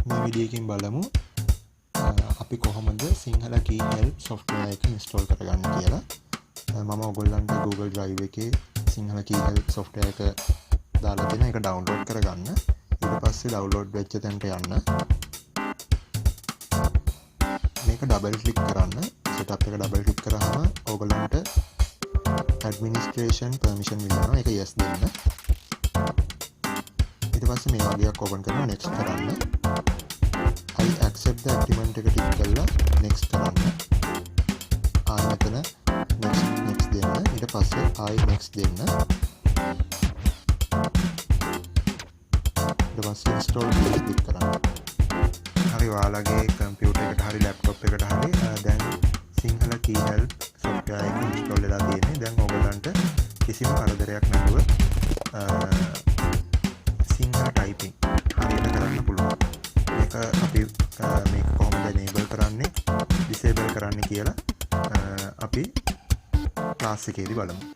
මේ වීඩියෝ එකෙන් බලමු අපි කොහොමද සිංහල KeyHelp software එක install කරගන්න කියලා. මම ඔයගොල්ලන්ට Google Drive එකේ සිංහල KeyHelp software එක දාලා දෙන එක download කරගන්න. ඊට පස්සේ download වෙච්ච තැනට යන්න. මේක double click කරන්න. setup එක double click කරාම ඔයගොල්ලන්ට administration permission ඉල්ලනවා. ඒක yes දෙන්න. ඊට පස්සේ මේ වගේක් open කරලා next කරන්න. I accept the agreement එක ටික් කරලා next කරන්න. ආයෙ මෙතන next දෙන්න. ඊට පස්සේ ආයෙ next දෙන්න. ඊට පස්සේ install කියලා ක්ලික් කරන්න. හරි ඔයාලගේ කම්පියුටර් එකට හරි ලැප්ටොප් එකට හරි දැන් සිංහල KeyHelp software එක install වෙලා තියෙන්නේ. දැන් ඔයගලන්ට කිසිම කරදරයක් නැතුව සිංහල typing හරියට කරන්න පුළුවන්. මේක අපි මේක කොහොමද enable කරන්නේ disable කරන්නේ කියලා අපි ක්ලාස් එකේදී බලමු.